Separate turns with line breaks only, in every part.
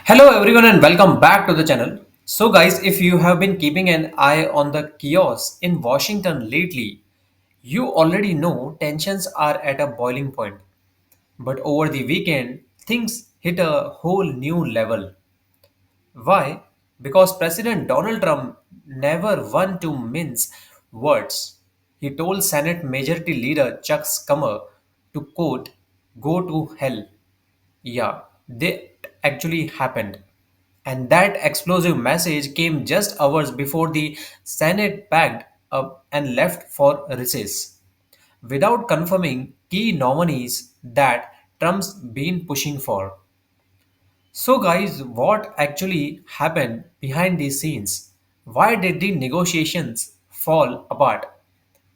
Hello everyone and welcome back to the channel. So guys, if you have been keeping an eye on the chaos in Washington lately, you already know tensions are at a boiling point. But over the weekend, things hit a whole new level. Why? Because President Donald Trump never one to mince words. He told Senate Majority Leader Chuck Schumer to quote, "Go to hell." Yeah, that actually happened. And that explosive message came just hours before the Senate packed up and left for recess, without confirming key nominees that Trump's been pushing for. So, guys, what actually happened behind the scenes? Why did the negotiations fall apart?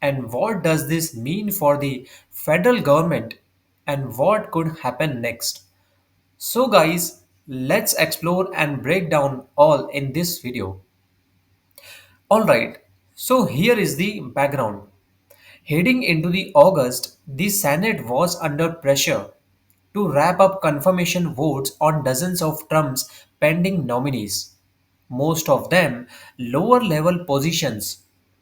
And what does this mean for the federal government? And what could happen next? So guys, let's explore and break down all in this video. Alright, so here is the background. Heading into the August, the Senate was under pressure to wrap up confirmation votes on dozens of Trump's pending nominees. Most of them lower level positions,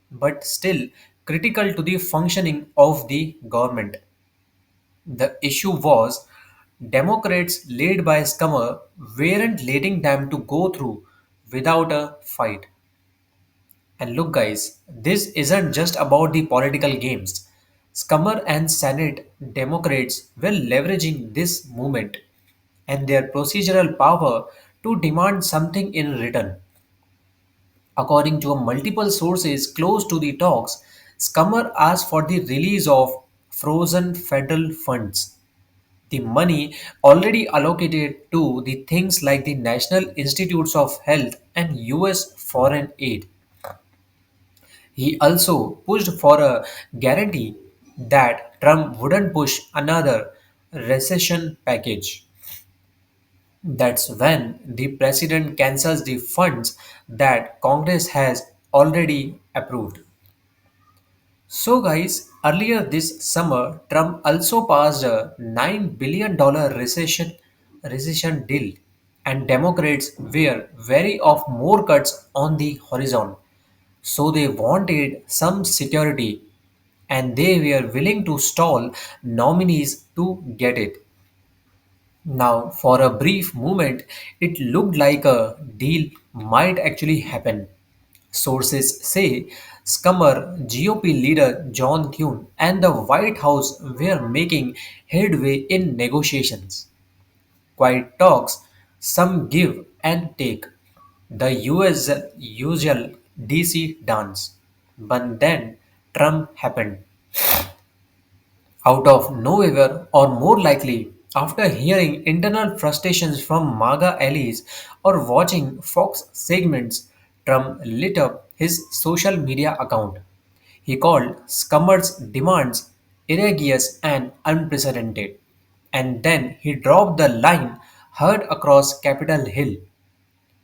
but still critical to the functioning of the government. The issue was Democrats led by Schumer weren't letting them to go through without a fight. And look guys, this isn't just about the political games. Schumer and Senate Democrats were leveraging this movement and their procedural power to demand something in return. According to multiple sources close to the talks, Schumer asked for the release of frozen federal funds, the money already allocated to the things like the National Institutes of Health and US foreign aid. He also pushed for a guarantee that Trump wouldn't push another recession package. That's when the president cancels the funds that Congress has already approved. So, guys, earlier this summer, Trump also passed a $9 billion recession deal, and Democrats were wary of more cuts on the horizon. So, they wanted some security, and they were willing to stall nominees to get it. Now, for a brief moment, it looked like a deal might actually happen. Sources say Schumer, GOP leader John Thune, and the White House were making headway in negotiations. Quiet talks, some give and take. The US usual DC dance. But then Trump happened. Out of nowhere, or more likely, after hearing internal frustrations from MAGA allies or watching Fox segments, Trump lit up his social media account. He called Schumer's demands egregious and unprecedented. And then he dropped the line heard across Capitol Hill.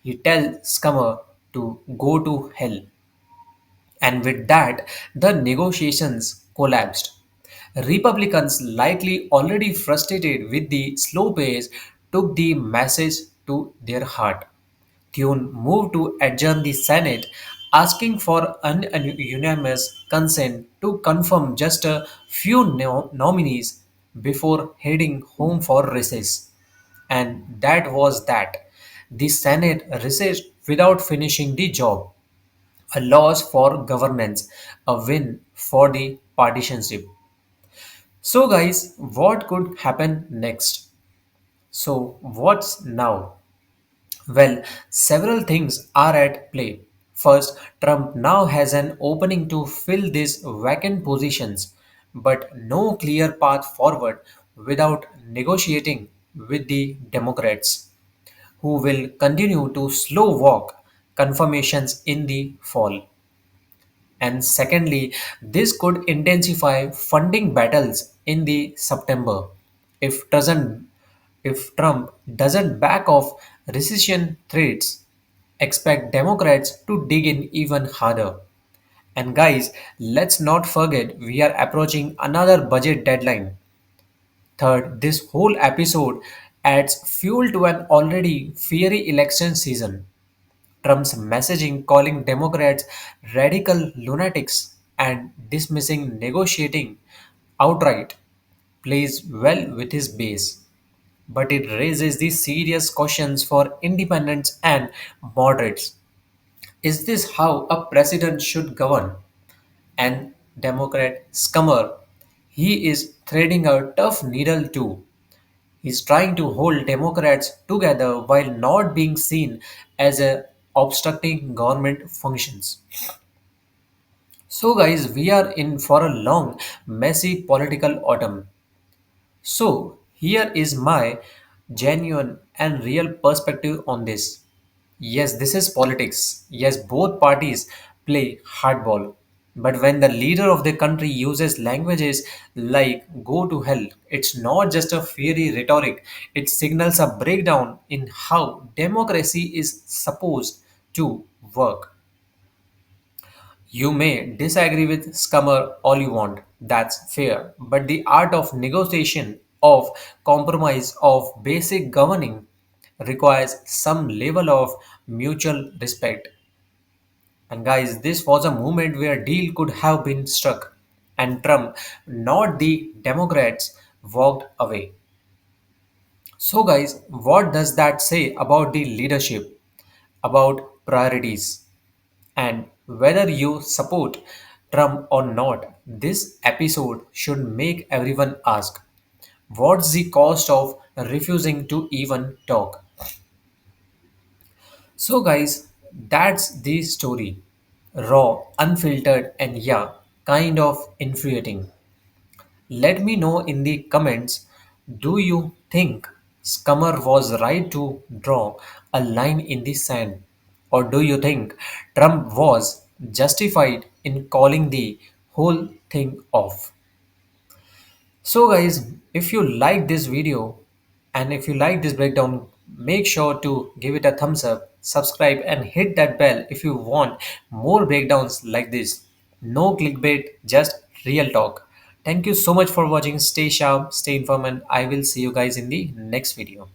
He tells Schumer to go to hell. And with that, the negotiations collapsed. Republicans, likely already frustrated with the slow pace, took the message to their heart. Thune moved to adjourn the Senate, asking for unanimous consent to confirm just a few nominees before heading home for recess. And that was that. The Senate recessed without finishing the job, a loss for governance, a win for the partisanship. So, guys, what could happen next? So, what's now? Well, several things are at play. First, Trump now has an opening to fill these vacant positions, but no clear path forward without negotiating with the Democrats, who will continue to slow walk confirmations in the fall. And secondly, this could intensify funding battles in the September if doesn't if Trump doesn't back off rescission threats. Expect Democrats to dig in even harder. And guys, let's not forget we are approaching another budget deadline. Third, this whole episode adds fuel to an already fiery election season. Trump's messaging calling Democrats radical lunatics and dismissing negotiating outright plays well with his base. But it raises the serious questions for independents and moderates. Is this how a president should govern? And Democrat Schumer, he is threading a tough needle too. He's trying to hold Democrats together while not being seen as a obstructing government functions. So guys, we are in for a long, messy political autumn. So, here is my genuine and real perspective on this. Yes, this is politics. Yes, both parties play hardball. But when the leader of the country uses languages like go to hell, it's not just a fiery rhetoric, it signals a breakdown in how democracy is supposed to work. You may disagree with Scummer all you want, that's fair. But the art of negotiation, of compromise, of basic governing requires some level of mutual respect. And guys, this was a moment where a deal could have been struck, and Trump, not the Democrats, walked away. So, guys, what does that say about the leadership, about priorities? And whether you support Trump or not, this episode should make everyone ask what's the cost of refusing to even talk? So, guys, that's the story. Raw, unfiltered, and yeah, kind of infuriating. Let me know in the comments, do you think Scummer was right to draw a line in the sand? Or do you think Trump was justified in calling the whole thing off? So guys, if you like this video and if you like this breakdown, make sure to give it a thumbs up, subscribe and hit that bell if you want more breakdowns like this. No clickbait, just real talk. Thank you so much for watching. Stay sharp, stay informed and I will see you guys in the next video.